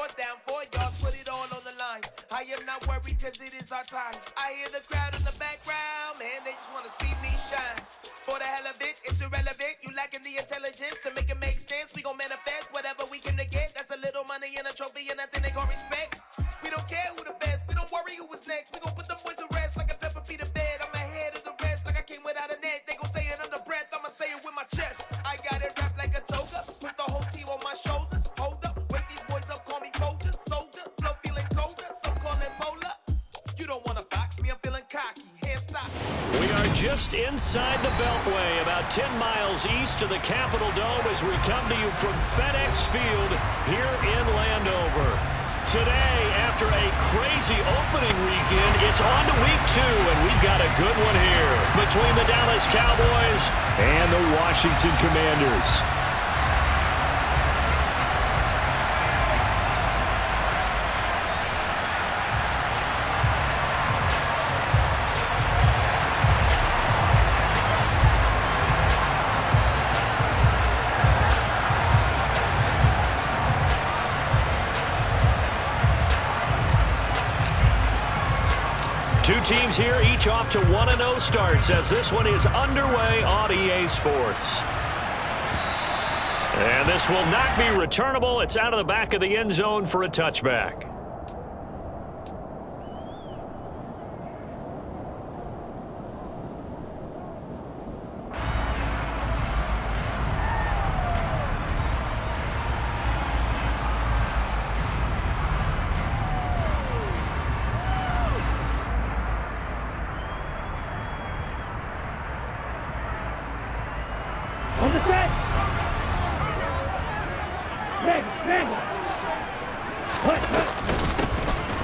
fourth down, 4 yards, put it all on the line. I am not worried cause it is our time. I hear the crowd in the background, man, they just wanna see me shine. For the hell of it, it's irrelevant. You lacking the intelligence to make it make sense. We gon' manifest whatever we came to get. That's a little money and a trophy and nothing they gon' respect. We don't care who the best, we don't worry who was next. We gon' put them boys to rest like a 10 feet of bed. I'm ahead of the rest like I came without a net. They gon' say it under breath, I'ma say it with my chest. I got it wrapped like a toga, put the whole team on my shoulders. Hold up, wake these boys up, call me soldiers. Soldier, flow feeling colder, some call it polar. You don't wanna box me, I'm feeling cocky, hands stop. We are just inside the Beltway, about 10 miles east of the Capitol Dome as we come to you from FedEx Field here in Landover. Today, after a crazy opening weekend, it's on to week 2, and we've got a good one here between the Dallas Cowboys and the Washington Commanders. Two teams here, each off to 1-0 starts as this one is underway on EA Sports. And this will not be returnable. It's out of the back of the end zone for a touchback.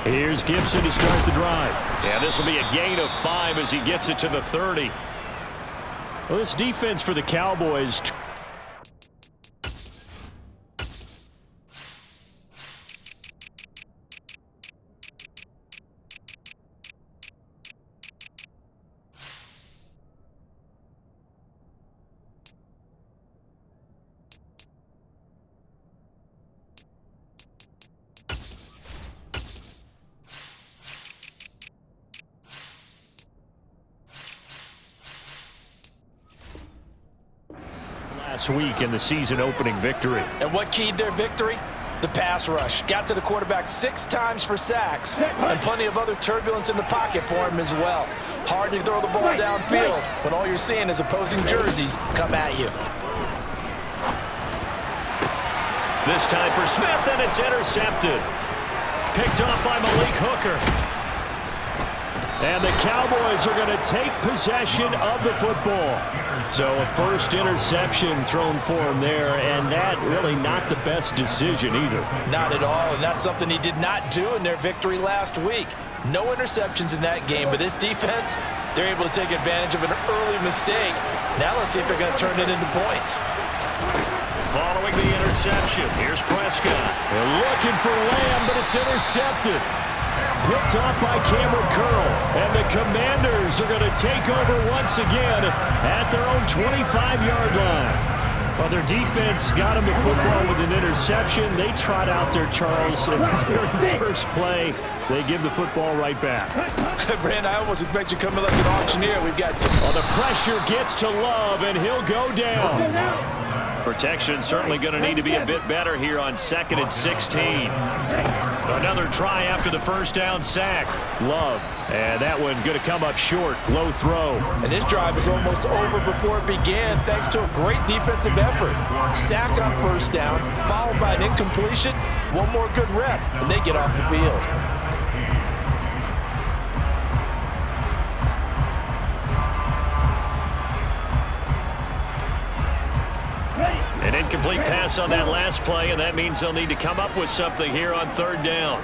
Here's Gibson to start the drive. Yeah, this will be a gain of 5 as he gets it to the 30. Well, this defense for the Cowboys. Last week in the season opening victory. And what keyed their victory? The pass rush. Got to the quarterback 6 times for sacks, and plenty of other turbulence in the pocket for him as well. Hard to throw the ball downfield when all you're seeing is opposing jerseys come at you. This time for Smith, and it's intercepted. Picked off by Malik Hooker. And the Cowboys are going to take possession of the football. So a first interception thrown for him there, and that really not the best decision either. Not at all, and that's something he did not do in their victory last week. No interceptions in that game, but this defense, they're able to take advantage of an early mistake. Now let's see if they're going to turn it into points. Following the interception, here's Prescott. They're looking for Lamb, but it's intercepted. Picked off by Cameron Curl, and the Commanders are going to take over once again at their own 25-yard line. Well, their defense got them the football with an interception. They trot out there, Charles, in the very first play. They give the football right back. Brand, I almost expect you coming like an auctioneer. We've got well, the pressure gets to Love, and he'll go down. Protection certainly going to need to be a bit better here on 2nd and 16. Another try after the first down sack. Love. And that one going to come up short. Low throw. And this drive is almost over before it began thanks to a great defensive effort. Sack on first down, followed by an incompletion. One more good rep, and they get off the field. An incomplete pass on that last play, and that means they'll need to come up with something here on 3rd down.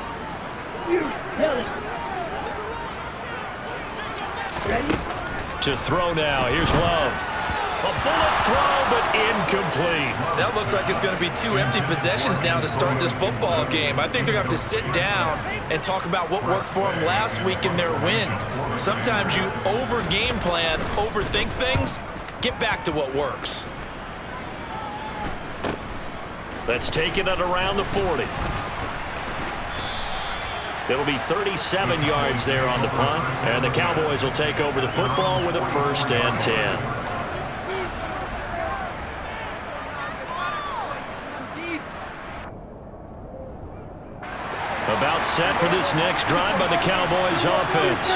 To throw now. Here's Love. A bullet throw, but incomplete. That looks like it's going to be 2 empty possessions now to start this football game. I think they're going to have to sit down and talk about what worked for them last week in their win. Sometimes you over-game plan, overthink things. Get back to what works. Let's take it at around the 40. It'll be 37 yards there on the punt, and the Cowboys will take over the football with a 1st and 10. About set for this next drive by the Cowboys offense.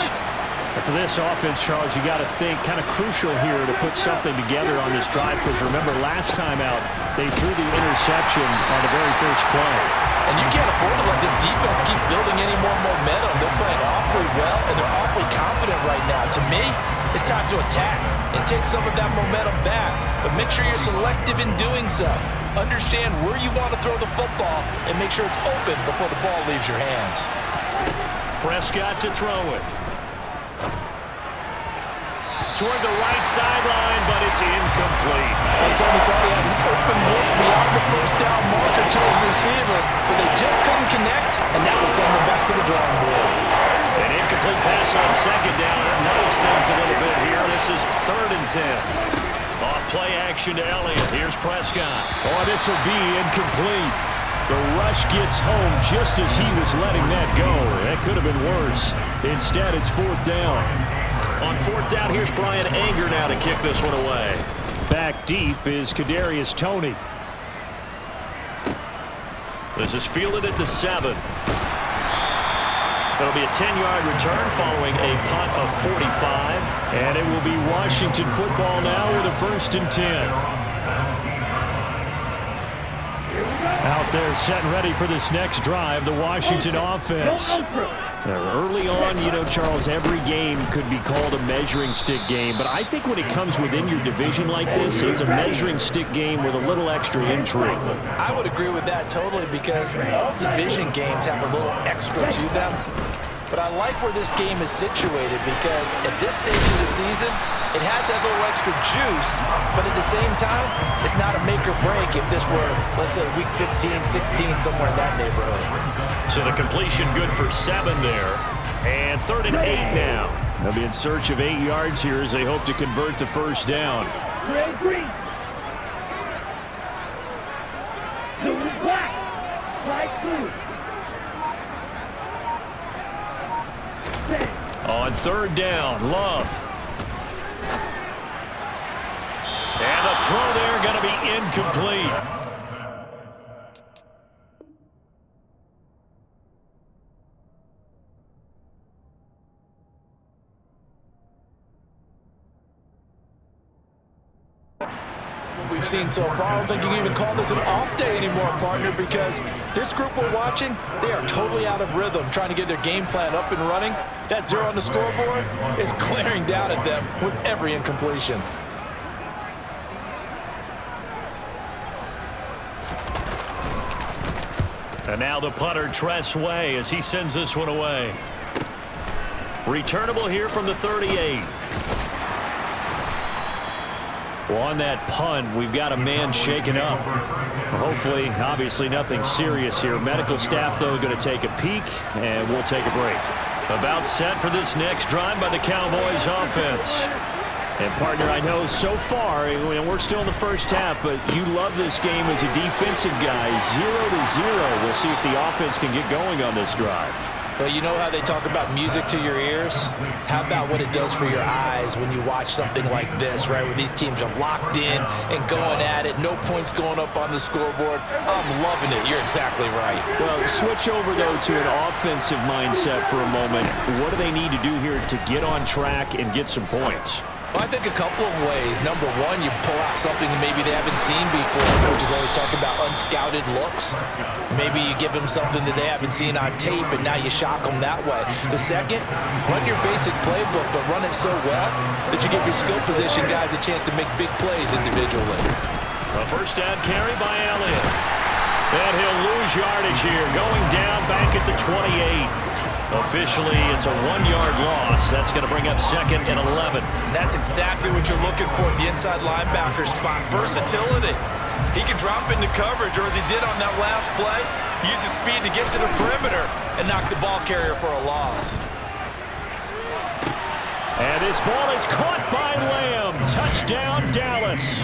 And for this offense, Charles, you got to think kind of crucial here to put something together on this drive, because remember last time out they threw the interception on the very first play. And you can't afford to let this defense keep building any more momentum. They're playing awfully well, and they're awfully confident right now. To me, it's time to attack and take some of that momentum back. But make sure you're selective in doing so. Understand where you want to throw the football and make sure it's open before the ball leaves your hands. Prescott to throw it. Toward the right sideline, but it's incomplete. Somebody thought he had an open look beyond the first down marker to his receiver, but they just couldn't connect, and that will send them back to the drawing board. An incomplete pass on 2nd down. It knows things a little bit here. This is 3rd and 10. Off play action to Elliott. Here's Prescott. Oh, this will be incomplete. The rush gets home just as he was letting that go. That could have been worse. Instead, it's 4th down. On 4th down, here's Brian Anger now to kick this one away. Back deep is Kadarius Toney. This is fielded at the 7. That'll be a 10-yard return following a punt of 45. And it will be Washington football now with a 1st and 10. Out there set and ready for this next drive, the Washington offense. Early on, you know, Charles, every game could be called a measuring stick game. But I think when it comes within your division like this, it's a measuring stick game with a little extra intrigue. I would agree with that totally, because all division games have a little extra to them. But I like where this game is situated, because at this stage of the season, it has that little extra juice, but at the same time, it's not a make or break if this were, let's say, week 15, 16, somewhere in that neighborhood. So the completion good for 7 there. And 3rd and 8 now. They'll be in search of 8 yards here as they hope to convert the 1st down. Green. Blue is black. Black blue. On 3rd down, Love. And the throw there going to be incomplete. We've seen so far, I don't think you can even call this an off day anymore, partner, because this group we're watching, they are totally out of rhythm, trying to get their game plan up and running. That 0 on the scoreboard is glaring down at them with every incompletion. And now the punter, Tress Way, as he sends this one away. Returnable here from the 38. Well, on that punt, we've got a man shaken up. Hopefully, obviously nothing serious here. Medical staff, though, going to take a peek, and we'll take a break. About set for this next drive by the Cowboys offense. And, partner, I know so far, we're still in the first half, but you love this game as a defensive guy. 0-0. We'll see if the offense can get going on this drive. Well, you know how they talk about music to your ears? How about what it does for your eyes when you watch something like this, right, where these teams are locked in and going at it, no points going up on the scoreboard? I'm loving it. You're exactly right. Well, switch over, though, to an offensive mindset for a moment. What do they need to do here to get on track and get some points? Well, I think a couple of ways. Number one, you pull out something maybe they haven't seen before. Coaches always talk about unscouted looks. Maybe you give them something that they haven't seen on tape, and now you shock them that way. The second, run your basic playbook, but run it so well that you give your skill position guys a chance to make big plays individually. A first down carry by Elliott. And he'll lose yardage here, going down back at the 28. Officially, it's a 1-yard loss. That's going to bring up 2nd and 11. And that's exactly what you're looking for at the inside linebacker spot. Versatility. He can drop into coverage, or as he did on that last play, use his speed to get to the perimeter and knock the ball carrier for a loss. And this ball is caught by Lamb. Touchdown, Dallas.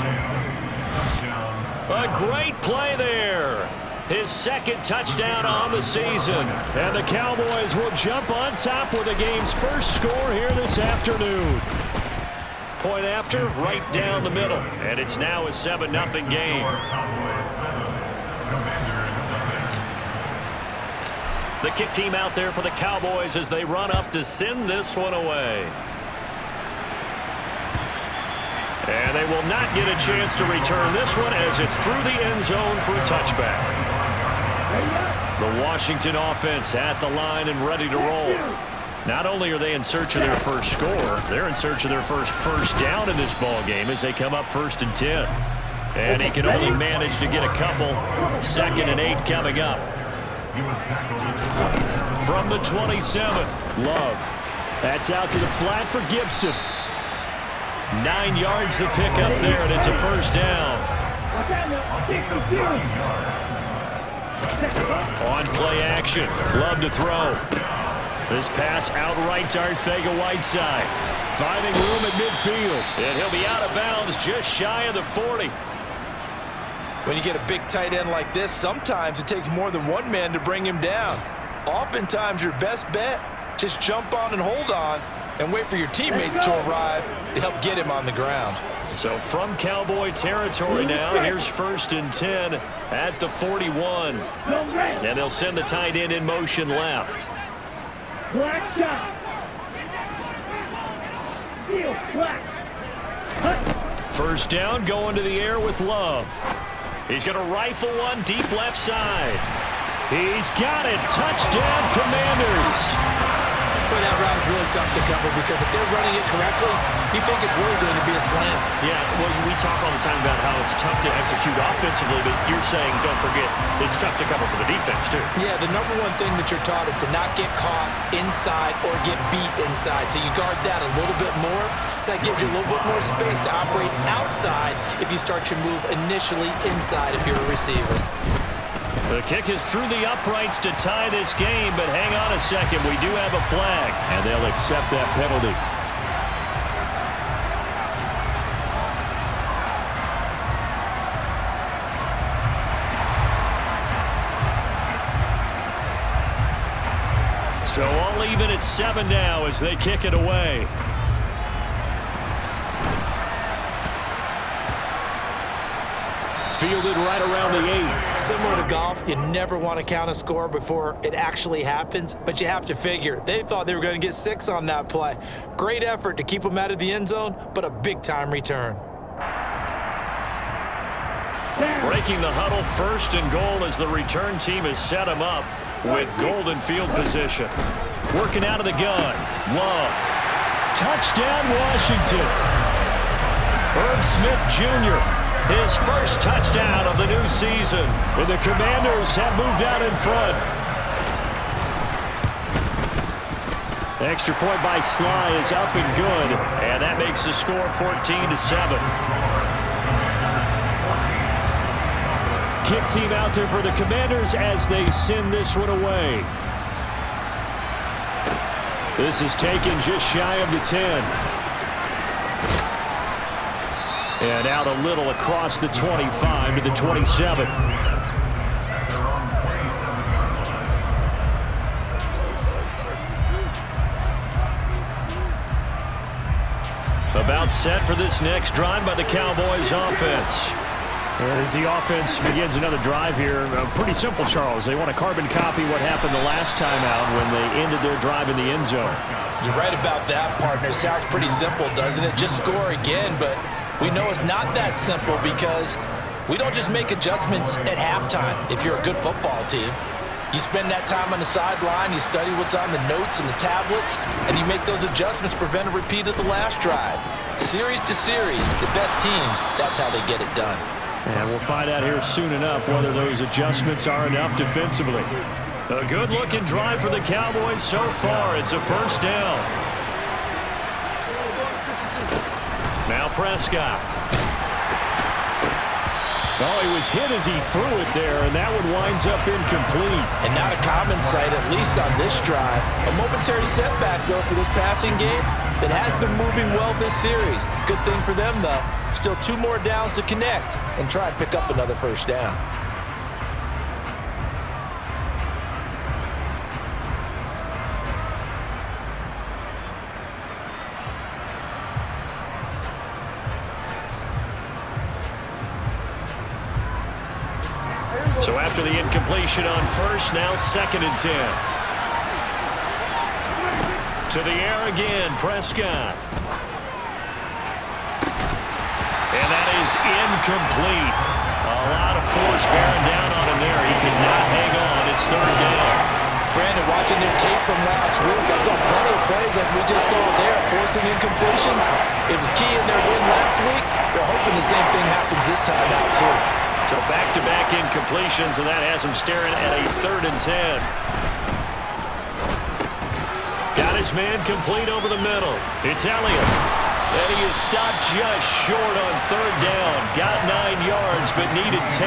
A great play there. his second touchdown on the season. And the Cowboys will jump on top with the game's first score here this afternoon. Point after, right down the middle. And it's now a 7-0 game. The kick team out there for the Cowboys as they run up to send this one away. And they will not get a chance to return this one as it's through the end zone for a touchback. The Washington offense at the line and ready to roll. Not only are they in search of their first score, they're in search of their first down in this ball game as they come up 1st and 10. And he can only manage to get a couple. 2nd and 8 coming up. From the 27, Love. That's out to the flat for Gibson. 9 yards to pick up there, and it's a first down. On play action, Love to throw. This pass outright to Arcega-Whiteside. Finding room at midfield, and he'll be out of bounds just shy of the 40. When you get a big tight end like this, sometimes it takes more than one man to bring him down. Oftentimes, your best bet, just jump on and hold on and wait for your teammates to arrive to help get him on the ground. So from Cowboy territory now, here's 1st and 10 at the 41. And they'll send the tight end in motion left. First down, going to the air with Love. He's going to rifle one deep left side. He's got it. Touchdown, Commanders. But that route is really tough to cover because if they're running it correctly, you think it's really going to be a slam. Yeah, well, we talk all the time about how it's tough to execute offensively, but you're saying, don't forget, it's tough to cover for the defense, too. Yeah, the number one thing that you're taught is to not get caught inside or get beat inside. So you guard that a little bit more. So that gives you a little bit more space to operate outside if you start your move initially inside if you're a receiver. The kick is through the uprights to tie this game, but hang on a second. We do have a flag, and they'll accept that penalty. So all even at 7 now as they kick it away. Fielded right around the 8. Similar to golf, you never want to count a score before it actually happens, but you have to figure. They thought they were going to get 6 on that play. Great effort to keep them out of the end zone, but a big-time return. Breaking the huddle, 1st and goal as the return team has set him up with golden field position. Working out of the gun. Love. Touchdown, Washington. Herb Smith Jr., his first touchdown of the new season. And the Commanders have moved out in front. Extra point by Sly is up and good. And that makes the score 14-7. Kick team out there for the Commanders as they send this one away. This is taken just shy of the 10. And out a little across the 25 to the 27. About set for this next drive by the Cowboys offense. And as the offense begins another drive here, pretty simple, Charles. They want to carbon copy what happened the last time out when they ended their drive in the end zone. You're right about that, partner. It sounds pretty simple, doesn't it? Just score again, but we know it's not that simple because we don't just make adjustments at halftime if you're a good football team. You spend that time on the sideline, you study what's on the notes and the tablets, and you make those adjustments to prevent a repeat of the last drive. Series to series, the best teams, that's how they get it done. And we'll find out here soon enough whether those adjustments are enough defensively. A good-looking drive for the Cowboys so far. It's a first down. Now Prescott. Oh, he was hit as he threw it there, and that one winds up incomplete. And not a common sight, at least on this drive. A momentary setback, though, for this passing game that has been moving well this series. Good thing for them, though. Still 2 more downs to connect and try and pick up another first down. So after the incompletion on first, now 2nd and 10. To the air again, Prescott. And that is incomplete. A lot of force bearing down on him there. He could not hang on. It's 3rd down. Brandon, watching their tape from last week, I saw plenty of plays like we just saw there, forcing incompletions. It was key in their win last week. They're hoping the same thing happens this time out, too. So back-to-back incompletions, and that has him staring at a 3rd and 10. Got his man complete over the middle. It's Elliott. And he is stopped just short on 3rd down. Got 9 yards, but needed 10.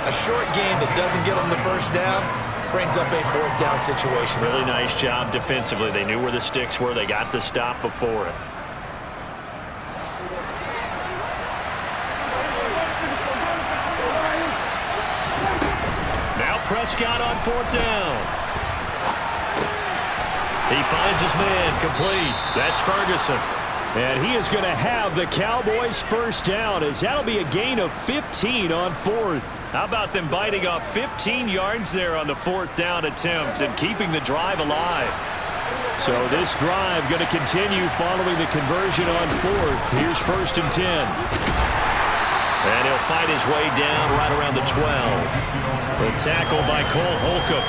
A short gain that doesn't get him the 1st down brings up a 4th down situation. Really nice job defensively. They knew where the sticks were. They got the stop before it. Now Prescott on 4th down. He finds his man complete. That's Ferguson. And he is going to have the Cowboys' 1st down, as that'll be a gain of 15 on 4th. How about them biting off 15 yards there on the 4th down attempt and keeping the drive alive? So this drive going to continue following the conversion on 4th. Here's 1st and 10. And he'll fight his way down right around the 12. The tackle by Cole Holcomb.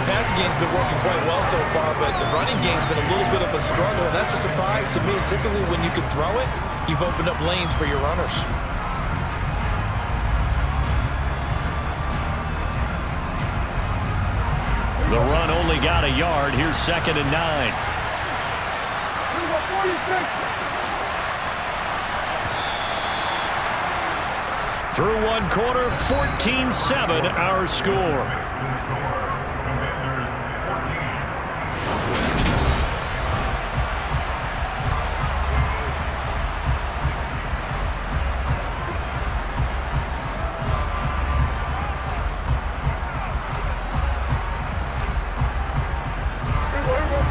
The passing game's been working quite well so far, but the running game's been a little bit of a struggle. That's a surprise to me. Typically, when you can throw it, you've opened up lanes for your runners. The run only got a yard. Here's 2nd and 9. Through 1 quarter, 14-7 our score.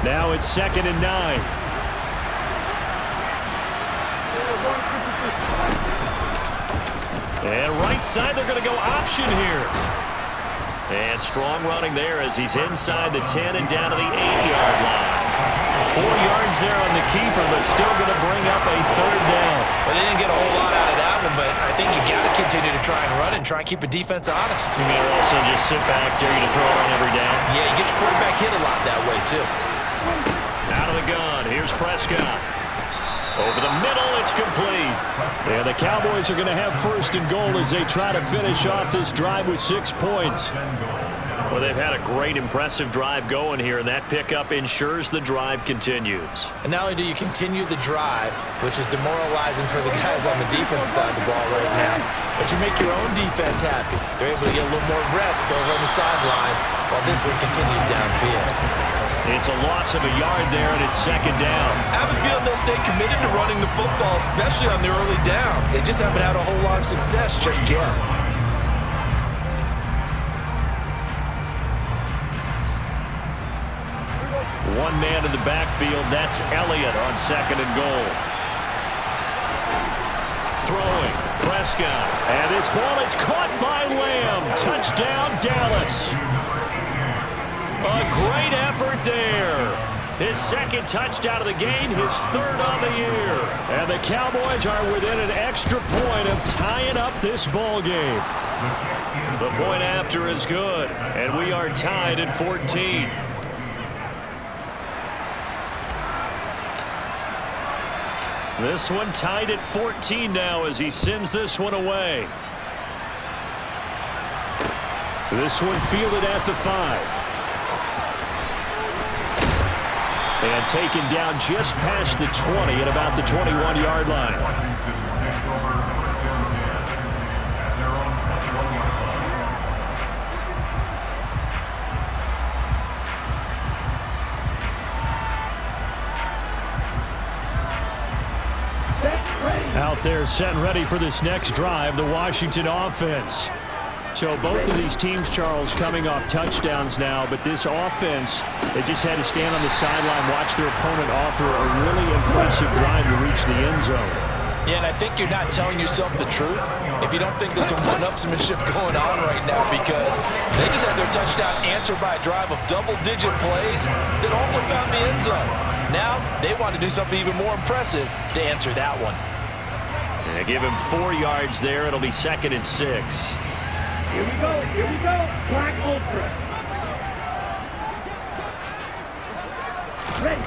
Now it's 2nd and 9. And right side, they're going to go option here. And strong running there as he's inside the 10 and down to the 8-yard line. 4 yards there on the keeper, but still going to bring up a 3rd down. Well, they didn't get a whole lot out of that one, but I think you got to continue to try and run and try and keep the defense honest. You may also just sit back, dare you to throw it on every down. Yeah, you get your quarterback hit a lot that way, too. Out of the gun, here's Prescott. Over the middle, it's complete. And the Cowboys are going to have 1st and goal as they try to finish off this drive with 6 points. Well, they've had a great, impressive drive going here, and that pickup ensures the drive continues. And not only do you continue the drive, which is demoralizing for the guys on the defensive side of the ball right now, but you make your own defense happy. They're able to get a little more rest over on the sidelines while this one continues downfield. It's a loss of a yard there, and it's 2nd down. I have a feeling they'll stay committed to running the football, especially on the early downs. They just haven't had a whole lot of success just yet. One man in the backfield, that's Elliott on 2nd and goal. Throwing, Prescott, and this ball is caught by Lamb. Touchdown, Dallas. A great effort there. His 2nd touchdown of the game, his 3rd on the year. And the Cowboys are within an extra point of tying up this ball game. The point after is good, and we are tied at 14. This one tied at 14 now as he sends this one away. This one fielded at the 5. And taken down just past the 20 at about the 21-yard line. Out there set and ready for this next drive, the Washington offense. So both of these teams, Charles, coming off touchdowns now, but this offense, they just had to stand on the sideline, watch their opponent offer a really impressive drive to reach the end zone. Yeah, and I think you're not telling yourself the truth if you don't think there's some one-upsmanship going on right now, because they just had their touchdown answered by a drive of double-digit plays that also found the end zone. Now they want to do something even more impressive to answer that one. They give him 4 yards there. It'll be 2nd and 6. Here we go, here we go. Black Ultra. Ready.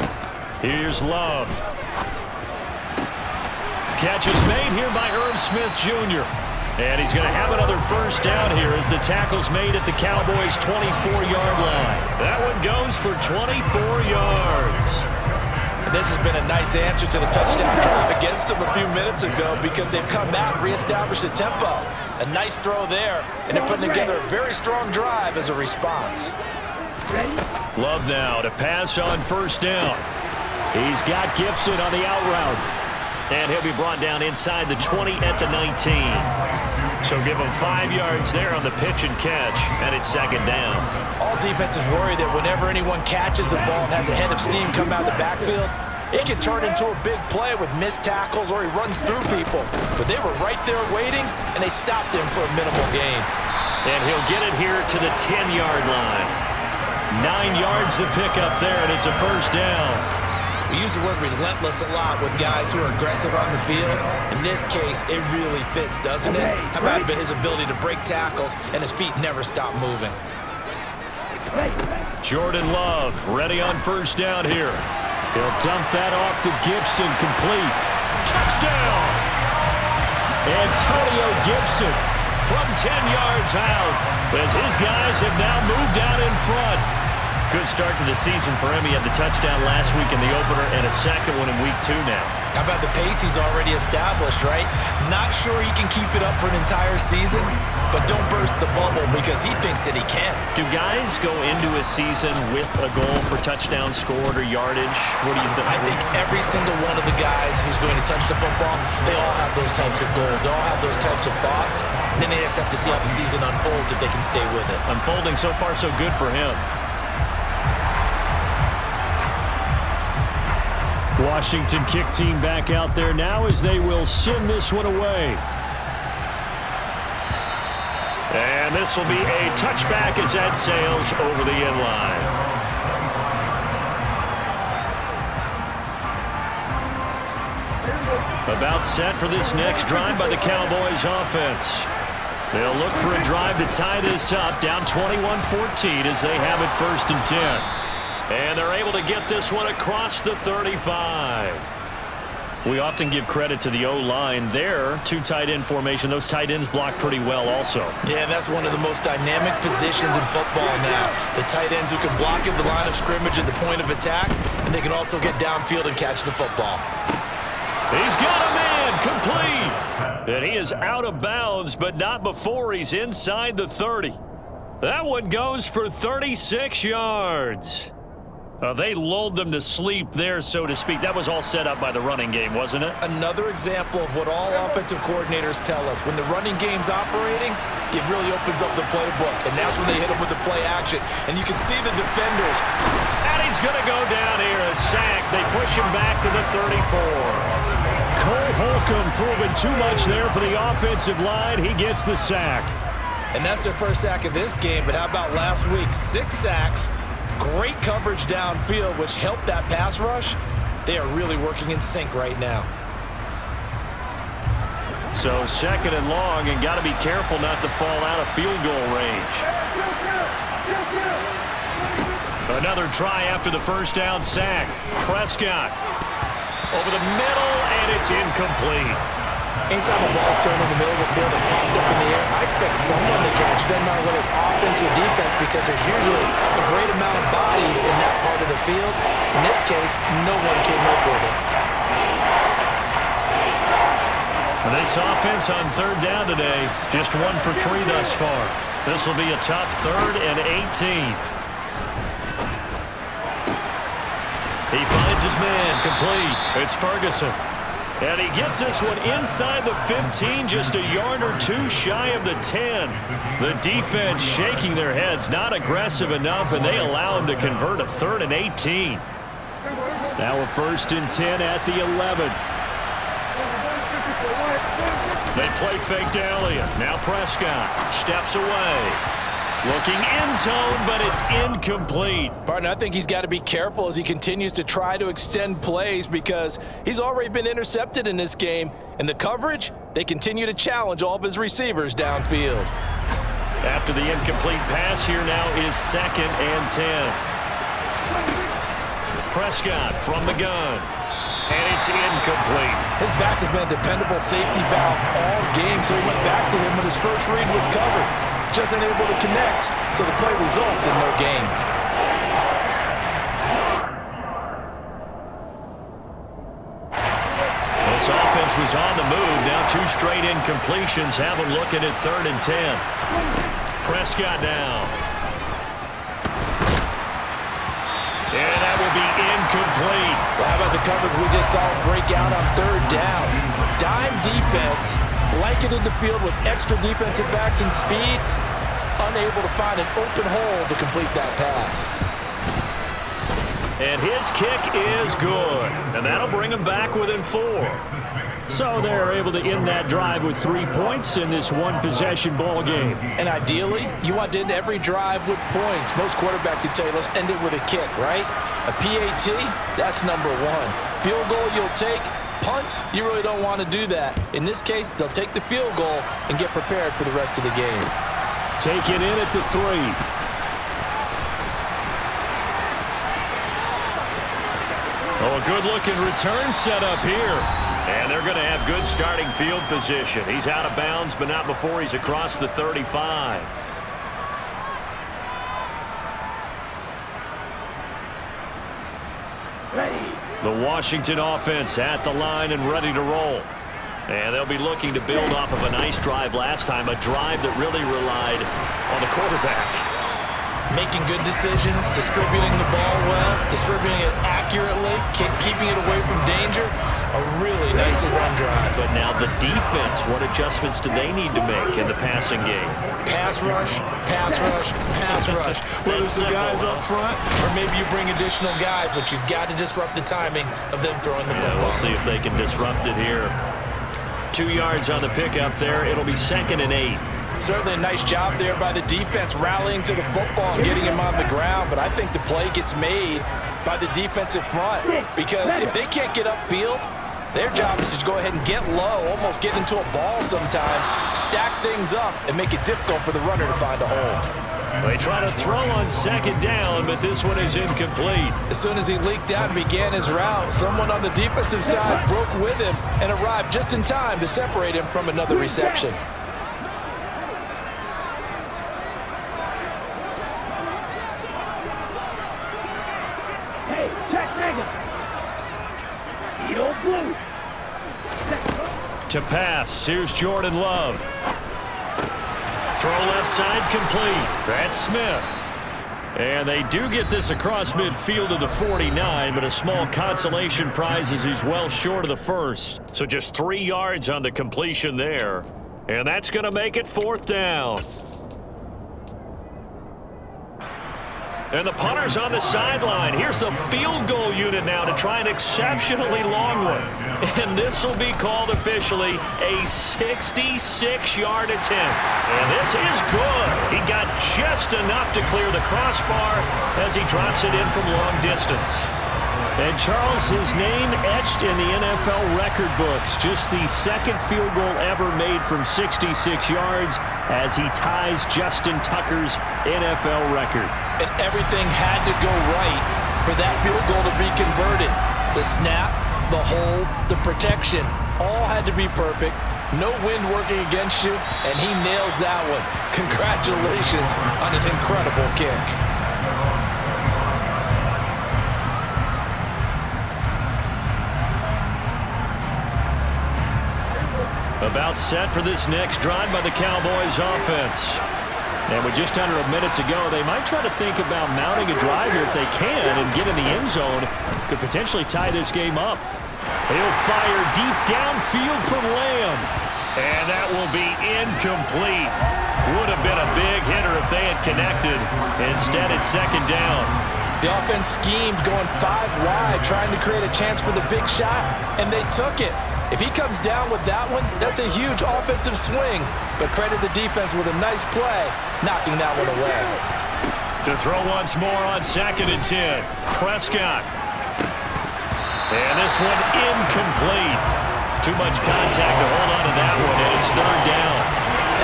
Here's Love. Catch is made here by Irv Smith Jr. And he's going to have another first down here as the tackle's made at the Cowboys' 24-yard line. That one goes for 24 yards. And this has been a nice answer to the touchdown drive against them a few minutes ago, because they've come out and reestablished the tempo. A nice throw there, and they're putting together a very strong drive as a response. Love now to pass on first down. He's got Gibson on the out route. And he'll be brought down inside the 20 at the 19. So give him 5 yards there on the pitch and catch, and it's 2nd down. All defenses worry that whenever anyone catches the ball and has a head of steam come out of the backfield, it can turn into a big play with missed tackles or he runs through people. But they were right there waiting, and they stopped him for a minimal gain. And he'll get it here to the 10-yard line. 9 yards to pick up there, and it's a first down. We use the word relentless a lot with guys who are aggressive on the field. In this case, it really fits, doesn't it? How about his ability to break tackles and his feet never stop moving? Jordan Love ready on first down here. He'll dump that off to Gibson, complete. Touchdown! Antonio Gibson from 10 yards out as his guys have now moved out in front. Good start to the season for him. He had the touchdown last week in the opener and a second one in week 2 now. How about the pace he's already established, right? Not sure he can keep it up for an entire season, but don't burst the bubble because he thinks that he can. Do guys go into a season with a goal for touchdown scored or yardage? What do you think? I think every single one of the guys who's going to touch the football, they all have those types of goals. They all have those types of thoughts. And then they just have to see how the season unfolds if they can stay with it. Unfolding so far so good for him. Washington kick team back out there now as they will send this one away. And this will be a touchback as that sails over the end line. About set for this next drive by the Cowboys offense. They'll look for a drive to tie this up, down 21-14 as they have it 1st and 10. And they're able to get this one across the 35. We often give credit to the O-line there. 2 tight end formation. Those tight ends block pretty well also. Yeah, that's one of the most dynamic positions in football now. The tight ends who can block at the line of scrimmage at the point of attack, and they can also get downfield and catch the football. He's got a man complete. And he is out of bounds, but not before he's inside the 30. That one goes for 36 yards. They lulled them to sleep there, so to speak. That was all set up by the running game, wasn't it? Another example of what all offensive coordinators tell us. When the running game's operating, it really opens up the playbook. And that's when they hit them with the play action. And you can see the defenders. And he's going to go down here, a sack. They push him back to the 34. Cole Holcomb proving too much there for the offensive line. He gets the sack. And that's their first sack of this game. But how about last week? 6 sacks. Great coverage downfield, which helped that pass rush. They are really working in sync right now. So 2nd and long, and got to be careful not to fall out of field goal range. Another try after the first down sack. Prescott over the middle, and it's incomplete. Anytime a ball thrown in the middle of the field is popped up in the air, I expect someone to catch. Doesn't matter whether it's offense or defense, because there's usually a great amount of bodies in that part of the field. In this case, no one came up with it. This offense on 3rd down today, just 1 for 3 thus far. This will be a tough 3rd and 18. He finds his man, complete. It's Ferguson. And he gets this one inside the 15, just a yard or 2 shy of the 10. The defense shaking their heads, not aggressive enough, and they allow him to convert a 3rd and 18. Now a 1st and 10 at the 11. They play fake to Elliott. Now Prescott steps away. Looking end zone, but it's incomplete. Partner, I think he's got to be careful as he continues to try to extend plays because he's already been intercepted in this game. And the coverage, they continue to challenge all of his receivers downfield. After the incomplete pass, here now is 2nd and 10. Prescott from the gun. And it's incomplete. His back has been a dependable safety valve all game, so he went back to him when his first read was covered. Just unable to connect, so the play results in no gain. This offense was on the move. Now 2 straight incompletions have them looking at 3rd and 10. Prescott now. And that will be incomplete. Well, how about the coverage we just saw break out on 3rd down? Dime defense, blanketed the field with extra defensive backs and speed, unable to find an open hole to complete that pass. And his kick is good. And that'll bring him back within 4. So they're able to end that drive with 3 points in this one-possession ball game. And ideally, you want to end every drive with points. Most quarterbacks would tell you, let's end it with a kick, right? A PAT, that's number 1. Field goal you'll take. Punts, you really don't want to do that. In this case, they'll take the field goal and get prepared for the rest of the game. Taken in at the 3. Oh, a good-looking return set up here. And they're going to have good starting field position. He's out of bounds, but not before he's across the 35. The Washington offense at the line and ready to roll. And they'll be looking to build off of a nice drive last time, a drive that really relied on the quarterback. Making good decisions, distributing the ball well, distributing it accurately, keeping it away from danger. A really nicely run drive. But now the defense, what adjustments do they need to make in the passing game? Pass rush, pass rush, pass rush. Whether it's the guys up front or maybe you bring additional guys, but you've got to disrupt the timing of them throwing the football. We'll see if they can disrupt it here. 2 yards on the pickup there. It'll be 2nd and 8. Certainly a nice job there by the defense rallying to the football and getting him on the ground, but I think the play gets made by the defensive front because if they can't get upfield, their job is to go ahead and get low, almost get into a ball sometimes, stack things up, and make it difficult for the runner to find a hole. They try to throw on 2nd down, but this one is incomplete. As soon as he leaked out and began his route, someone on the defensive side broke with him and arrived just in time to separate him from another reception. To pass, here's Jordan Love. Throw left side complete. That's Smith. And they do get this across midfield to the 49, but a small consolation prize as he's well short of the first. So just 3 yards on the completion there. And that's going to make it 4th down. And the punter's on the sideline. Here's the field goal unit now to try an exceptionally long one. And this will be called officially a 66-yard attempt. And this is good. He got just enough to clear the crossbar as he drops it in from long distance. And Charles, his name etched in the NFL record books. Just the 2nd field goal ever made from 66 yards as he ties Justin Tucker's NFL record. And everything had to go right for that field goal to be converted. The snap, the hold, the protection, all had to be perfect. No wind working against you, and he nails that one. Congratulations on an incredible kick. About set for this next drive by the Cowboys offense. And with just under a minute to go, they might try to think about mounting a drive here if they can and get in the end zone. Could potentially tie this game up. He'll fire deep downfield from Lamb. And that will be incomplete. Would have been a big hitter if they had connected. Instead, it's 2nd down. The offense schemed going 5 wide, trying to create a chance for the big shot, and they took it. If he comes down with that one, that's a huge offensive swing. But credit the defense with a nice play, knocking that one away. To throw once more on 2nd and 10. Prescott. And this one incomplete. Too much contact to hold on to that one, and it's 3rd down.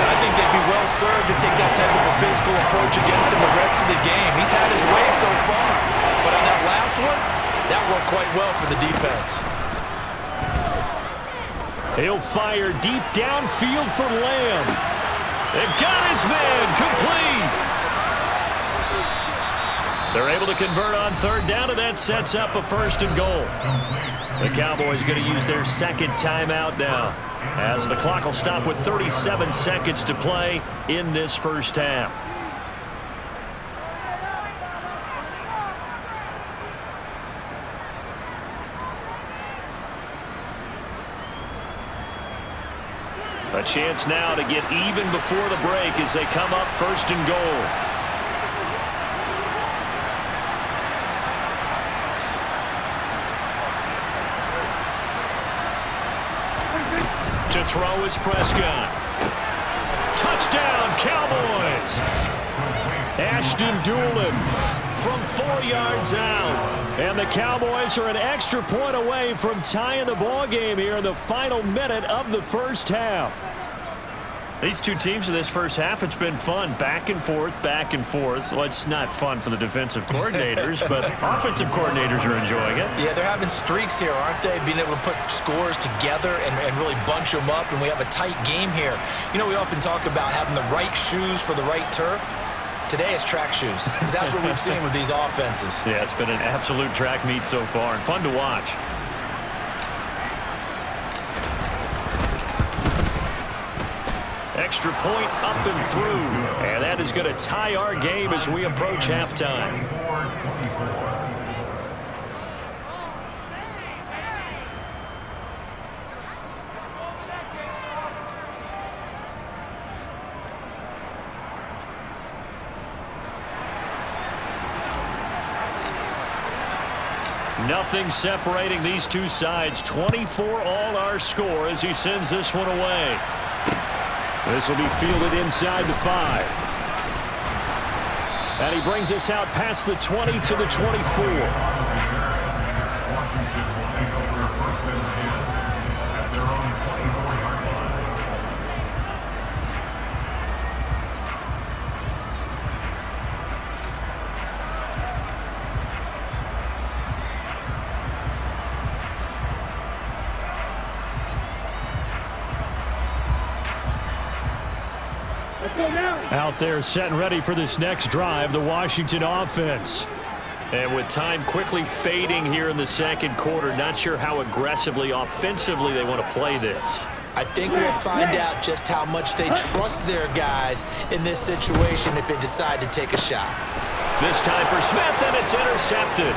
And I think they'd be well served to take that type of a physical approach against him the rest of the game. He's had his way so far. But on that last one, that worked quite well for the defense. He'll fire deep downfield for Lamb. They've got his man complete. They're able to convert on 3rd down, and that sets up a 1st and goal. The Cowboys going to use their 2nd timeout now, as the clock will stop with 37 seconds to play in this 1st half. A chance now to get even before the break as they come up 1st and goal. To throw is Prescott. Touchdown, Cowboys! Ashton Doolin from 4 yards out. And the Cowboys are an extra point away from tying the ball game here in the final minute of the 1st half. These two teams in this 1st half, it's been fun. Back and forth, back and forth. Well, it's not fun for the defensive coordinators, but offensive coordinators are enjoying it. Yeah, they're having streaks here, aren't they? Being able to put scores together and really bunch them up, and we have a tight game here. You know, we often talk about having the right shoes for the right turf. Today it's track shoes. That's what we've seen with these offenses. Yeah, it's been an absolute track meet so far, and fun to watch. Extra point up and through. And that is going to tie our game as we approach halftime. Nothing separating these two sides. 24 all our score as he sends this one away. This will be fielded inside the 5. And he brings us out past the 20 to the 24. Out there set and ready for this next drive, the Washington offense. And with time quickly fading here in the 2nd quarter, not sure how aggressively, offensively they want to play this. I think we'll find out just how much they trust their guys in this situation if they decide to take a shot. This time for Smith, and it's intercepted.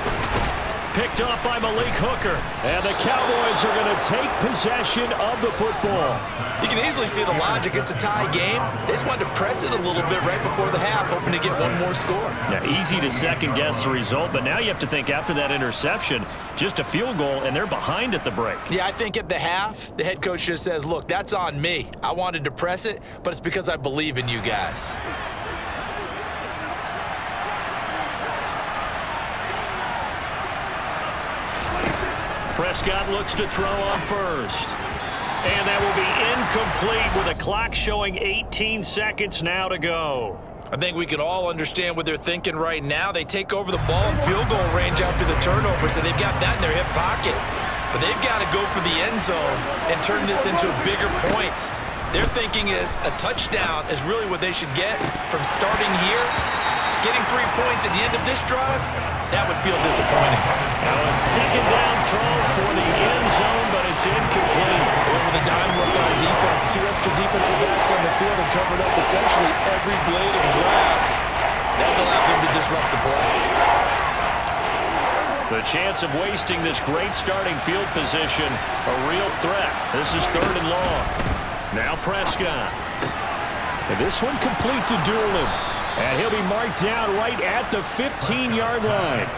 Picked off by Malik Hooker. And the Cowboys are going to take possession of the football. You can easily see the logic. It's a tie game. They just wanted to press it a little bit right before the half, hoping to get one more score. Yeah, easy to second-guess the result, but now you have to think after that interception, just a field goal, and they're behind at the break. Yeah, I think at the half, the head coach just says, look, that's on me. I wanted to press it, but it's because I believe in you guys. Prescott looks to throw on 1st. And that will be incomplete with a clock showing 18 seconds now to go. I think we can all understand what they're thinking right now. They take over the ball in field goal range after the turnover, so they've got that in their hip pocket. But they've got to go for the end zone and turn this into bigger points. Their thinking is a touchdown is really what they should get from starting here. Getting 3 points at the end of this drive, that would feel disappointing. Now a 2nd down throw for the end zone, but it's incomplete. Over the dime look on defense. 2 extra defensive backs on the field and covered up essentially every blade of grass. That allowed them to disrupt the play. The chance of wasting this great starting field position, a real threat. This is 3rd and long. Now Prescott. And this one complete to Doolin. And he'll be marked down right at the 15-yard line.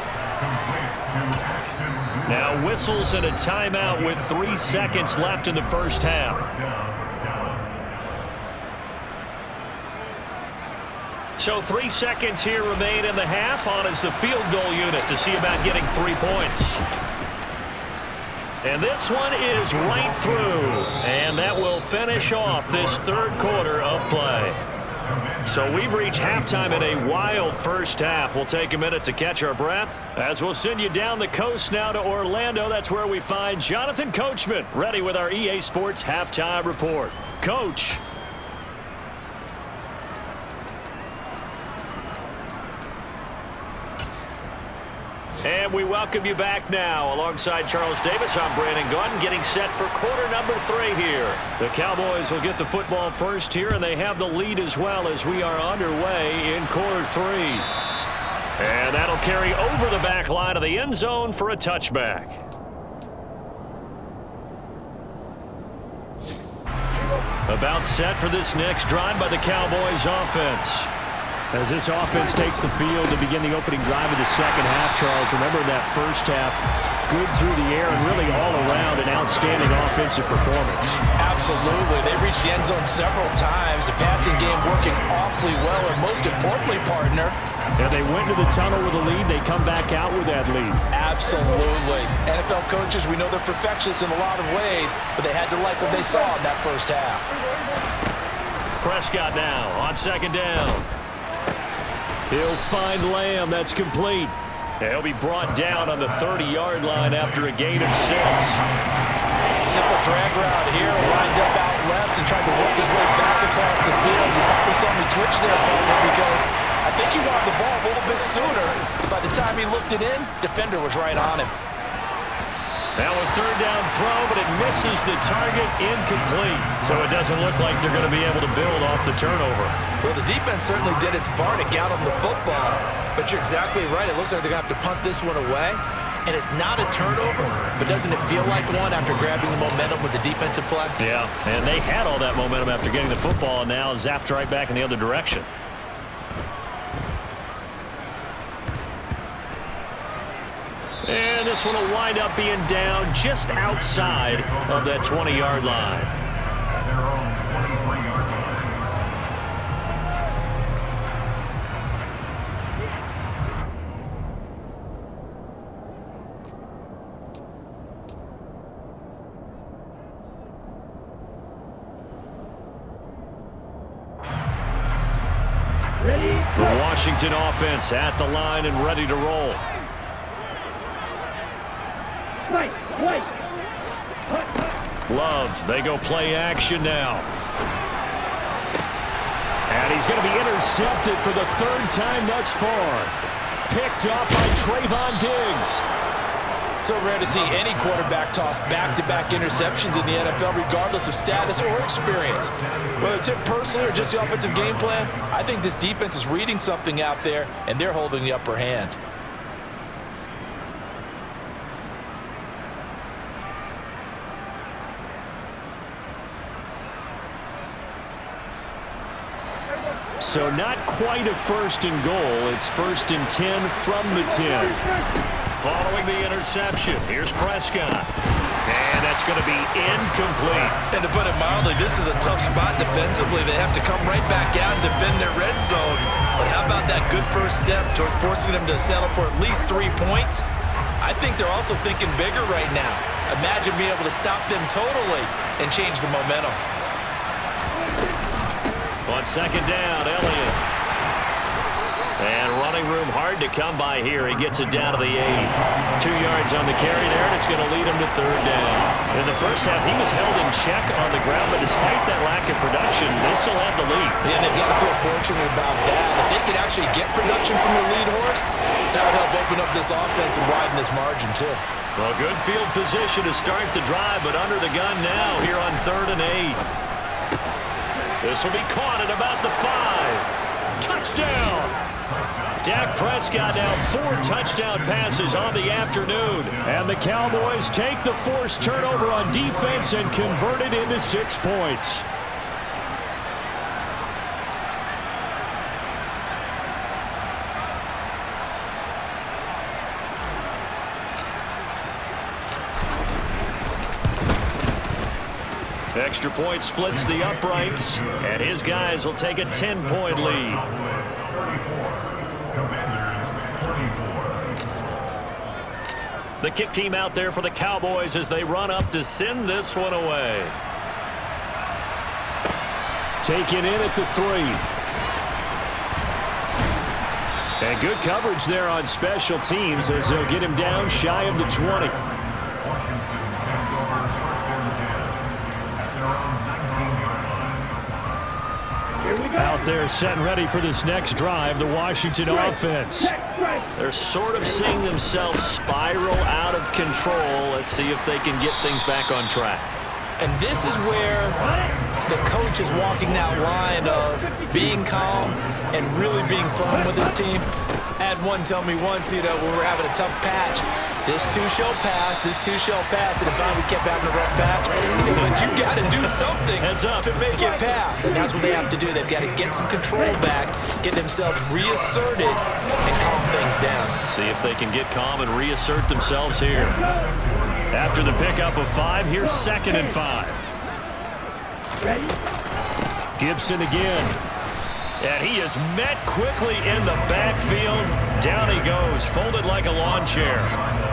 Now whistles and a timeout with 3 seconds left in the first half. So 3 seconds here remain in the half. On is the field goal unit to see about getting 3 points. And this one is right through. And that will finish off this third quarter of play. So we've reached halftime in a wild first half. We'll take a minute to catch our breath as we'll send you down the coast now to Orlando. That's where we find Jonathan Coachman ready with our EA Sports Halftime Report. Coach. And we welcome you back now. Alongside Charles Davis, I'm Brandon Gunn, getting set for quarter number 3 here. The Cowboys will get the football first here, and they have the lead as well as we are underway in quarter 3. And that'll carry over the back line of the end zone for a touchback. About set for this next drive by the Cowboys offense. As this offense takes the field to begin the opening drive of the second half, Charles, remember that first half, good through the air and really all around an outstanding offensive performance. Absolutely. They reached the end zone several times. The passing game working awfully well, and most importantly, partner. And they went to the tunnel with a lead. They come back out with that lead. Absolutely. NFL coaches, we know they're perfectionists in a lot of ways, but they had to like what they saw in that first half. Prescott now on second down. He'll find Lamb. That's complete. He'll be brought down on the 30-yard line after a gain of 6. Simple drag route here, lined up out left and tried to work his way back across the field. You probably saw me twitch there, partner, because I think he wanted the ball a little bit sooner. By the time he looked it in, defender was right on him. Now a third down throw, but it misses the target, incomplete. So it doesn't look like they're going to be able to build off the turnover. Well, the defense certainly did its part to get them the football. But you're exactly right. It looks like they're going to have to punt this one away. And it's not a turnover, but doesn't it feel like one after grabbing the momentum with the defensive play? Yeah, and they had all that momentum after getting the football, and now zapped right back in the other direction. And this one will wind up being down just outside of that 20-yard line. The Washington offense at the line and ready to roll. Love, they go play action now. And he's going to be intercepted for the 3rd time thus far. Picked up by Trayvon Diggs. So rare to see any quarterback toss back-to-back interceptions in the NFL, regardless of status or experience. Whether it's him personally or just the offensive game plan, I think this defense is reading something out there, and they're holding the upper hand. So not quite a 1st and goal. It's 1st and 10 from the 10. Following the interception, here's Prescott. And that's going to be incomplete. And to put it mildly, this is a tough spot defensively. They have to come right back out and defend their red zone. But how about that good first step towards forcing them to settle for at least 3 points? I think they're also thinking bigger right now. Imagine being able to stop them totally and change the momentum. On second down, Elliott. And running room hard to come by here. He gets it down to the 8. 2 yards on the carry there, and it's going to lead him to 3rd down. In the first half, he was held in check on the ground, but despite that lack of production, they still have the lead. Yeah, they've got to feel fortunate about that. If they could actually get production from their lead horse, that would help open up this offense and widen this margin, too. Well, good field position to start the drive, but under the gun now here on 3rd and 8. This will be caught at about the 5. Touchdown! Dak Prescott now 4 touchdown passes on the afternoon. And the Cowboys take the forced turnover on defense and convert it into 6 points. Extra point splits the uprights, and his guys will take a 10-point lead. The kick team out there for the Cowboys as they run up to send this one away. Taken in at the 3. And good coverage there on special teams as they'll get him down shy of the 20. Out there set and ready for this next drive, the Washington offense. They're sort of seeing themselves spiral out of control. Let's see if they can get things back on track. And this is where the coach is walking that line of being calm and really being firm with his team. I had one tell me once, when we were having a tough patch, this too shall pass, this too shall pass, and finally we kept having a rough patch. He said, but you got to do something to make it pass, and that's what they have to do. They've got to get some control back, get themselves reasserted, and calm things down. See if they can get calm and reassert themselves here. After the pickup of 5, here's 2nd and 5. Gibson again. And he is met quickly in the backfield. Down he goes, folded like a lawn chair.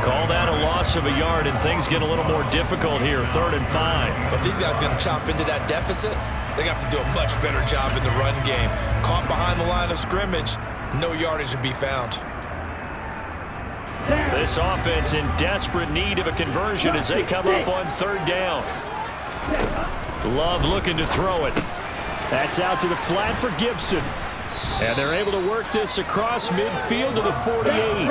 Call that a loss of a yard, and things get a little more difficult here, 3rd and 5. But these guys are going to chop into that deficit. They're going to have to do a much better job in the run game. Caught behind the line of scrimmage, no yardage to be found. This offense in desperate need of a conversion as they come up on 3rd down. Love looking to throw it. That's out to the flat for Gibson. And they're able to work this across midfield to the 48.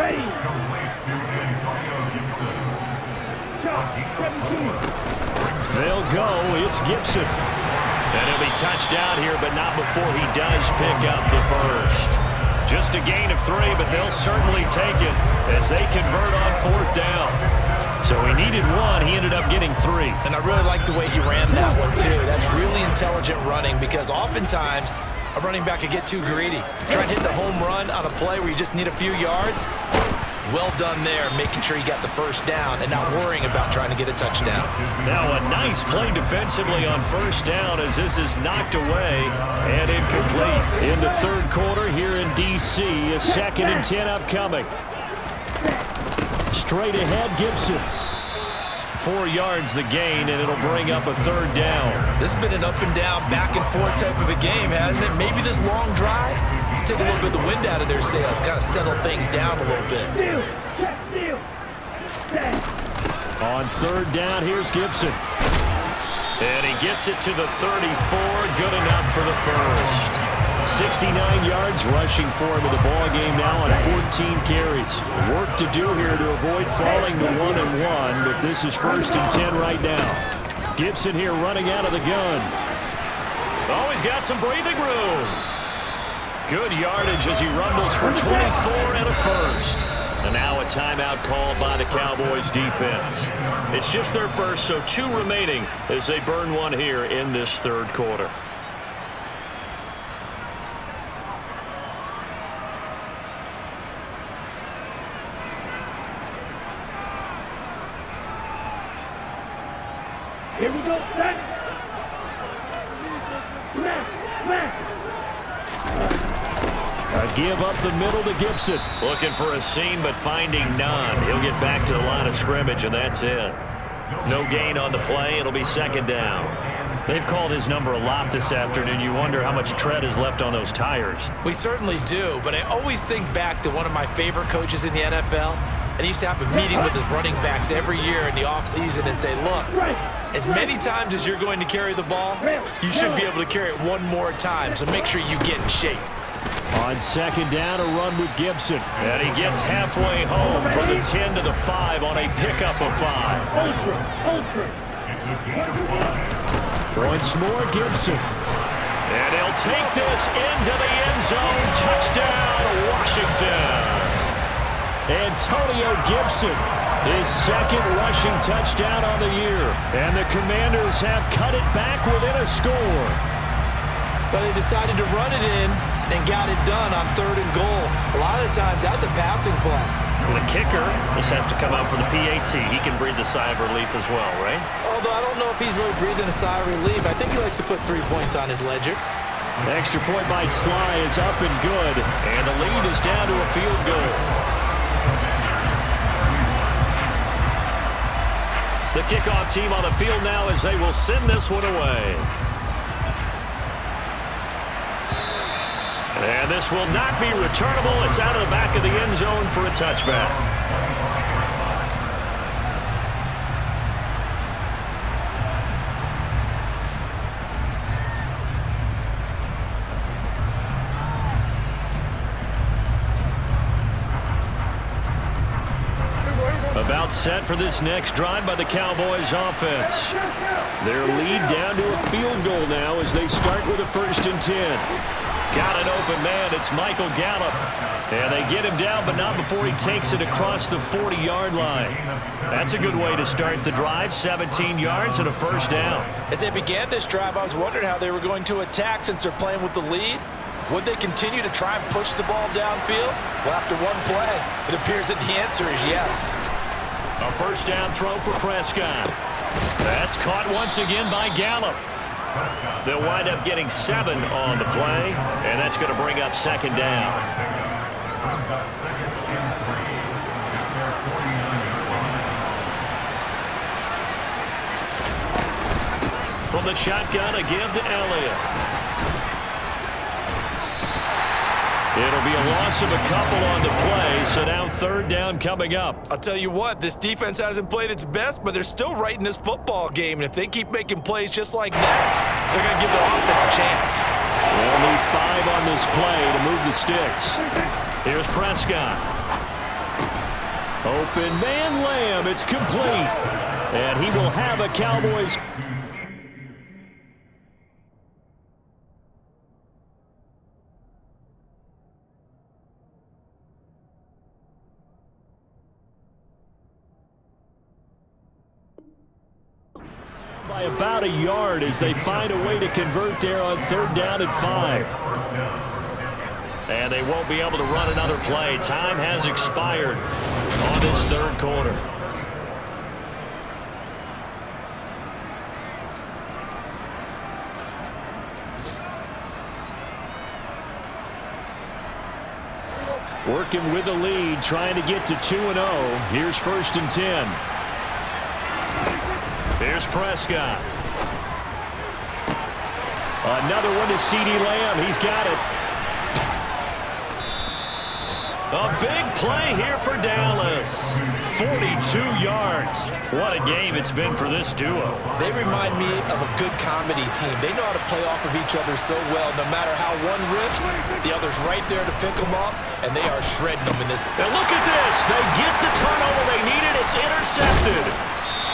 They'll go. It's Gibson. And he'll be touched down here, but not before he does pick up the first. Just a gain of 3, but they'll certainly take it as they convert on 4th down. So he needed 1. He ended up getting 3. And I really like the way he ran that one, too. That's really intelligent running because oftentimes a running back can get too greedy. Try and hit the home run on a play where you just need a few yards. Well done there, making sure he got the first down and not worrying about trying to get a touchdown. Now a nice play defensively on 1st down as this is knocked away and incomplete. In the 3rd quarter here in D.C., a 2nd and 10 upcoming. Straight ahead, Gibson. 4 yards the gain, and it'll bring up a 3rd down. This has been an up and down, back and forth type of a game, hasn't it? Maybe this long drive take a little bit of the wind out of their sails, kind of settle things down a little bit. On 3rd down, here's Gibson. And he gets it to the 34, good enough for the first. 69 yards rushing for him in the ball game now on 14 carries. Work to do here to avoid falling to 1-1, but this is 1st and 10 right now. Gibson here running out of the gun. Oh, he's got some breathing room. Good yardage as he rumbles for 24 and a first. And now a timeout called by the Cowboys defense. It's just their first, so 2 remaining as they burn 1 here in this 3rd quarter. Here we go, set. A give up the middle to Gibson. Looking for a seam, but finding none. He'll get back to the line of scrimmage, and that's it. No gain on the play. It'll be 2nd down. They've called his number a lot this afternoon. You wonder how much tread is left on those tires. We certainly do, but I always think back to one of my favorite coaches in the NFL. And he used to have a meeting with his running backs every year in the offseason and say, look, as many times as you're going to carry the ball, you should be able to carry it 1 more time, so make sure you get in shape. On 2nd down, a run with Gibson. And he gets halfway home from the 10 to the 5 on a pickup of 5. Once more, Gibson. And he'll take this into the end zone. Touchdown, Washington. Antonio Gibson, his 2nd rushing touchdown on the year. And the Commanders have cut it back within a score. But they decided to run it in and got it done on 3rd and goal. A lot of times, that's a passing play. The kicker just has to come out for the PAT. He can breathe a sigh of relief as well, right? Although I don't know if he's really breathing a sigh of relief. I think he likes to put 3 points on his ledger. The extra point by Sly is up and good, and the lead is down to a field goal. The kickoff team on the field now as they will send this one away. And this will not be returnable. It's out of the back of the end zone for a touchback. About set for this next drive by the Cowboys offense. Their lead down to a field goal now as they start with a 1st and 10. Got an open man. It's Michael Gallup. And they get him down, but not before he takes it across the 40-yard line. That's a good way to start the drive. 17 yards and a 1st down. As they began this drive, I was wondering how they were going to attack since they're playing with the lead. Would they continue to try and push the ball downfield? Well, after one play, it appears that the answer is yes. A 1st down throw for Prescott. That's caught once again by Gallup. They'll wind up getting 7 on the play, and that's going to bring up 2nd down. From the shotgun, a give to Elliott. It'll be a loss of a couple on the play, so now 3rd down coming up. I'll tell you what, this defense hasn't played its best, but they're still right in this football game. And if they keep making plays just like that, they're going to give their offense a chance. They'll need 5 on this play to move the sticks. Here's Prescott. Open man Lamb. It's complete. And he will have a Cowboys. By about a yard as they find a way to convert there on 3rd down and 5. And they won't be able to run another play. Time has expired on this 3rd quarter. Working with the lead, trying to get to 2-0. Here's 1st and 10. Here's Prescott. Another one to CeeDee Lamb. He's got it. A big play here for Dallas. 42 yards. What a game it's been for this duo. They remind me of a good comedy team. They know how to play off of each other so well. No matter how one riffs, the other's right there to pick them up, and they are shredding them in this. And look at this. They get the turnover they needed. It's intercepted.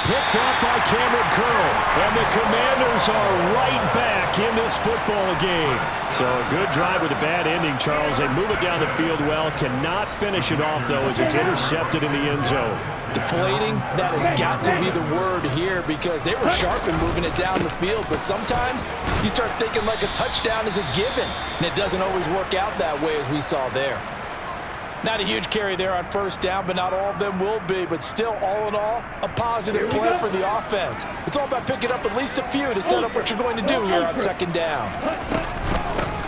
Picked off by Cameron Curl. And the Commanders are right back in this football game. So a good drive with a bad ending, Charles. They move it down the field well. Cannot finish it off, though, as it's intercepted in the end zone. Deflating, that has got to be the word here because they were sharp in moving it down the field. But sometimes you start thinking like a touchdown is a given. And it doesn't always work out that way as we saw there. Not a huge carry there on 1st down, but not all of them will be. But still, all in all, a positive play for the offense. It's all about picking up at least a few to set up what you're going to do here on 2nd down.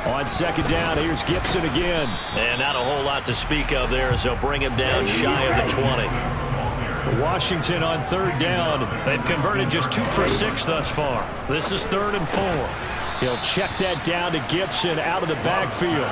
On 2nd down, here's Gibson again. And not a whole lot to speak of there as they'll bring him down shy of the 20. Washington on 3rd down. They've converted just 2 for 6 thus far. This is 3rd and 4. He'll check that down to Gibson out of the backfield.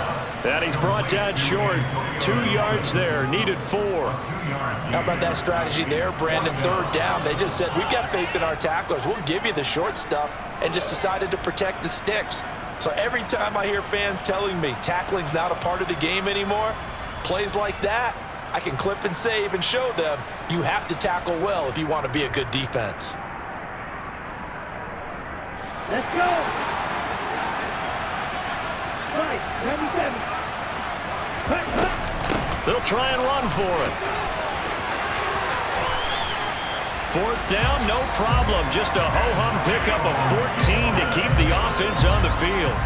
And he's brought down short. 2 yards there. Needed 4. How about that strategy there, Brandon? 3rd down. They just said, we've got faith in our tacklers. We'll give you the short stuff, and just decided to protect the sticks. So every time I hear fans telling me tackling's not a part of the game anymore, plays like that, I can clip and save and show them you have to tackle well if you want to be a good defense. Let's go. Right, 27. They'll try and run for it. 4th down, no problem. Just a ho-hum pickup of 14 to keep the offense on the field.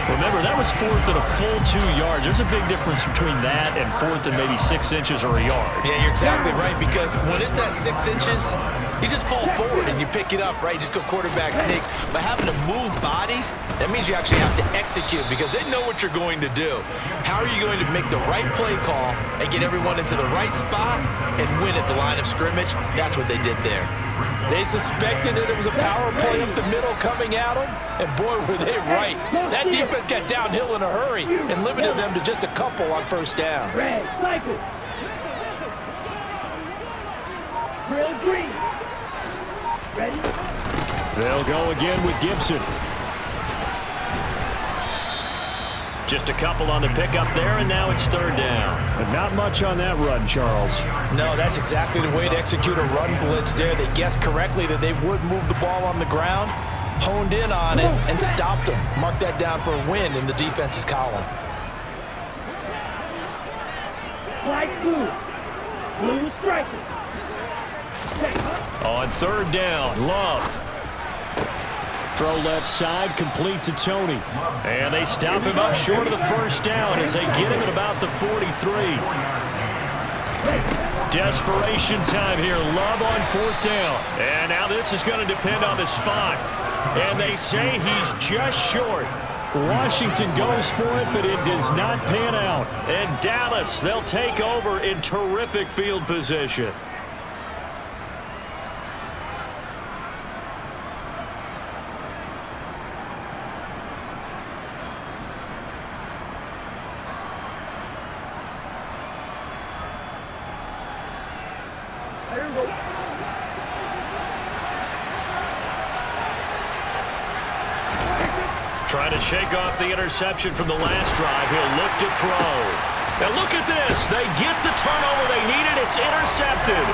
Remember, that was fourth and a full 2 yards. There's a big difference between that and fourth and maybe 6 inches or a yard. Yeah, you're exactly right, because when it's that 6 inches, you just fall forward and you pick it up, right? You just go quarterback sneak. But having to move bodies, that means you actually have to execute because they know what you're going to do. How are you going to make the right play call and get everyone into the right spot and win at the line of scrimmage? That's what they did there. They suspected that it was a power play up the middle coming at them, and boy, were they right. That defense got downhill in a hurry and limited them to just a couple on first down. Red, cycle. Real green. Ready? They'll go again with Gibson. Just a couple on the pickup there, and now it's third down. But not much on that run, Charles. No, that's exactly the way to execute a run blitz there. They guessed correctly that they would move the ball on the ground, honed in on it, and stopped them. Mark that down for a win in the defense's column. Flag blue. Blue striker. On third down, Love. Throw left side, complete to Tony. And they stop him up short of the first down as they get him at about the 43. Desperation time here. Love on fourth down. And now this is going to depend on the spot. And they say he's just short. Washington goes for it, but it does not pan out. And Dallas, they'll take over in terrific field position. Trying to shake off the interception from the last drive. He'll look to throw. Now look at this. They get the turnover they needed. It's intercepted.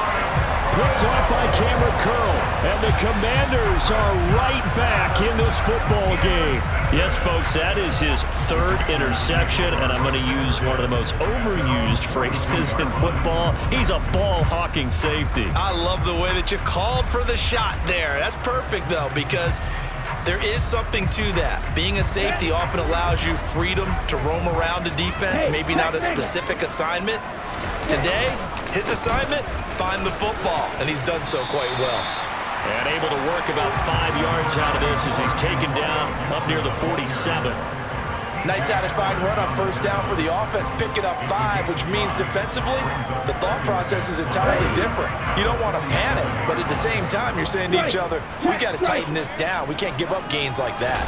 Picked off by Cameron Curl. And the Commanders are right back in this football game. Yes, folks, that is his third interception, and I'm going to use one of the most overused phrases in football. He's a ball-hawking safety. I love the way that you called for the shot there. That's perfect, though, because there is something to that. Being a safety often allows you freedom to roam around a defense, maybe not a specific assignment. Today, his assignment, find the football, and he's done so quite well. And able to work about 5 yards out of this as he's taken down up near the 47. Nice satisfying run on first down for the offense, picking up 5, which means defensively, the thought process is entirely different. You don't want to panic, but at the same time, you're saying to each other, we got to tighten this down. We can't give up gains like that.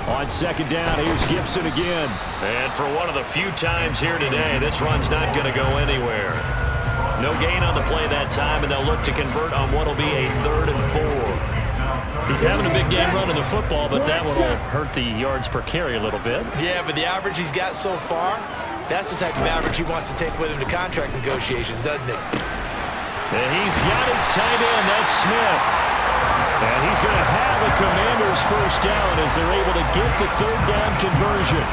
On second down, here's Gibson again. And for one of the few times here today, this run's not going to go anywhere. No gain on the play that time, and they'll look to convert on what will be a 3rd and 4. He's having a big game running the football, but that one will hurt the yards per carry a little bit. Yeah, but the average he's got so far, that's the type of average he wants to take with him to contract negotiations, doesn't he? And he's got his tight end, that's Smith. And he's going to have the Commanders' first down as they're able to get the 3rd down conversion.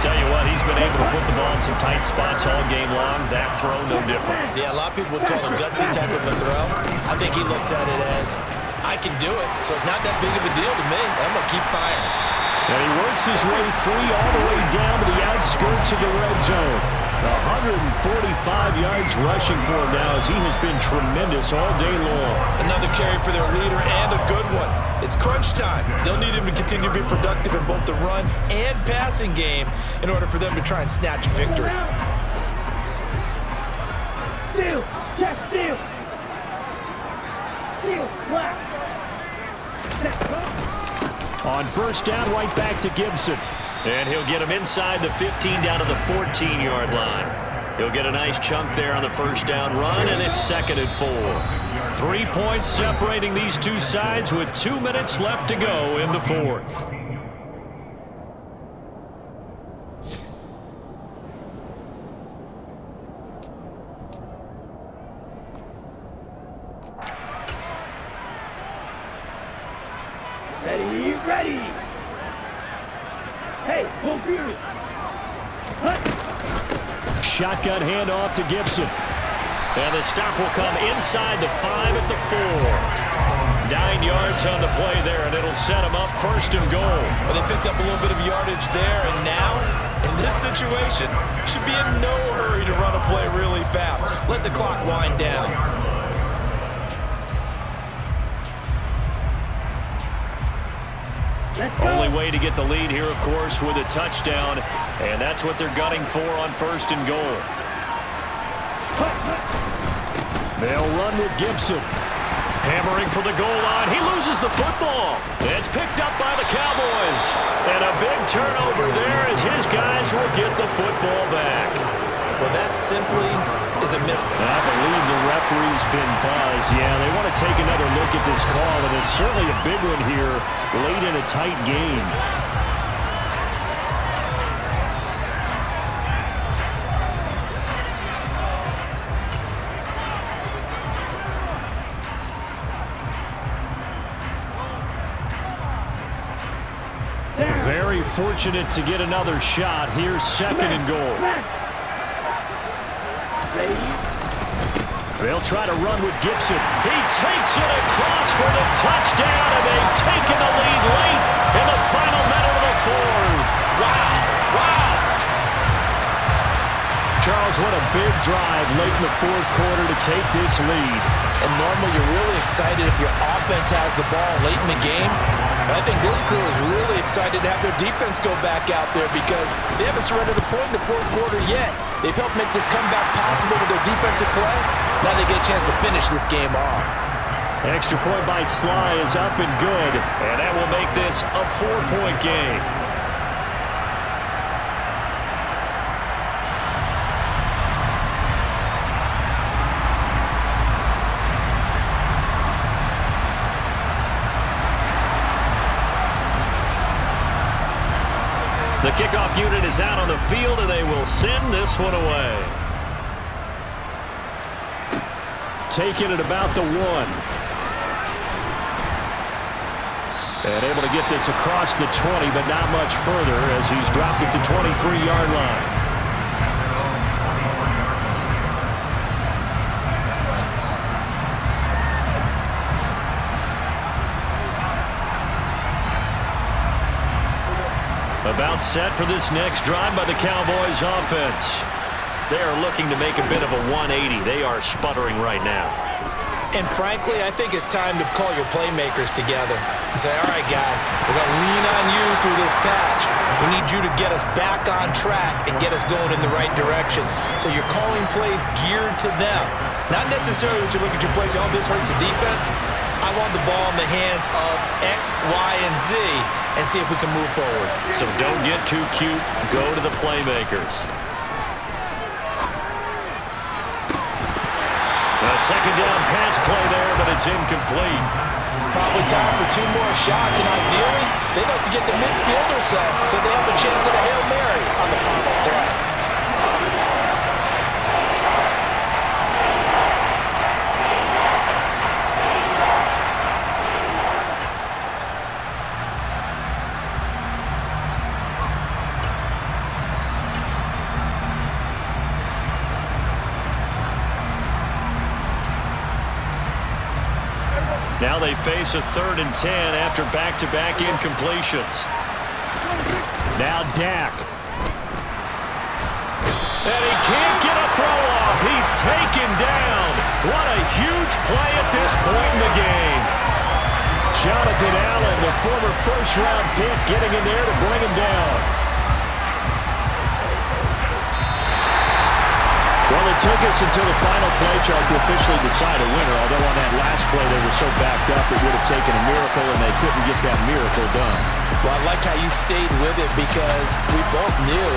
Tell you what, he's been able to put the ball in some tight spots all game long. That throw, no different. Yeah, a lot of people would call it a gutsy type of a throw. I think he looks at it as, I can do it, so it's not that big of a deal to me. I'm going to keep firing. And he works his way free all the way down to the outskirts of the red zone. 145 yards rushing for him now as he has been tremendous all day long. Another carry for their leader and a good one. It's crunch time. They'll need him to continue to be productive in both the run and passing game in order for them to try and snatch a victory. Steal, just steal. Steal, black. On first down, right back to Gibson. And he'll get him inside the 15 down to the 14-yard line. He'll get a nice chunk there on the first down run, and it's 2nd and 4. 3 points separating these two sides with 2 minutes left to go in the 4th. Ready, ready. Hey, computer. Shotgun handoff to Gibson. And the stop will come inside the 5 at the 4. 9 yards on the play there, and it'll set them up 1st and goal. Well, they picked up a little bit of yardage there, and now, in this situation, should be in no hurry to run a play really fast. Let the clock wind down. Only way to get the lead here, of course, with a touchdown, and that's what they're gunning for on 1st and goal. They'll run with Gibson. Hammering for the goal line. He loses the football. It's picked up by the Cowboys. And a big turnover there as his guys will get the football back. Well, that simply is a miss. I believe the referee's been buzzed. Yeah, they want to take another look at this call, and it's certainly a big one here late in a tight game. Very fortunate to get another shot. Here's 2nd and goal. They'll try to run with Gibson. He takes it across for the touchdown, and they've taken the lead late in the final minute of the 4th. Wow. Charles, what a big drive late in the 4th quarter to take this lead. And normally you're really excited if your offense has the ball late in the game. But I think this crew is really excited to have their defense go back out there because they haven't surrendered a point in the 4th quarter yet. They've helped make this comeback possible with their defensive play. Now they get a chance to finish this game off. Extra point by Sly is up and good, and that will make this a 4-point game. The kickoff unit is out on the field, and they will send this one away. Taking it about the 1. And able to get this across the 20, but not much further as he's dropped it to 23-yard line. About set for this next drive by the Cowboys offense. They are looking to make a bit of a 180. They are sputtering right now. And frankly, I think it's time to call your playmakers together and say, all right, guys, we're going to lean on you through this patch. We need you to get us back on track and get us going in the right direction. So you're calling plays geared to them. Not necessarily when you look at your plays, oh, this hurts the defense. I want the ball in the hands of X, Y, and Z and see if we can move forward. So don't get too cute. Go to the playmakers. A 2nd down pass play there, but it's incomplete. Probably time for 2 more shots, and ideally, they'd like to get the midfielder set so they have a chance at a Hail Mary on the final play. Now they face a 3rd and 10 after back-to-back incompletions. Now Dak. And he can't get a throw off. He's taken down. What a huge play at this point in the game. Jonathan Allen, the former first-round pick, getting in there to bring him down. Well, it took us until the final play, Charles, to officially decide a winner, although on that last play they were so backed up it would have taken a miracle, and they couldn't get that miracle done. Well, I like how you stayed with it because we both knew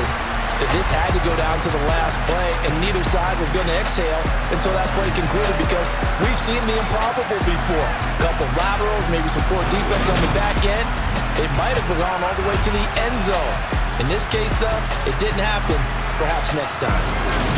that this had to go down to the last play, and neither side was going to exhale until that play concluded because we've seen the improbable before. A couple laterals, maybe some poor defense on the back end. They might have gone all the way to the end zone. In this case, though, it didn't happen. Perhaps next time.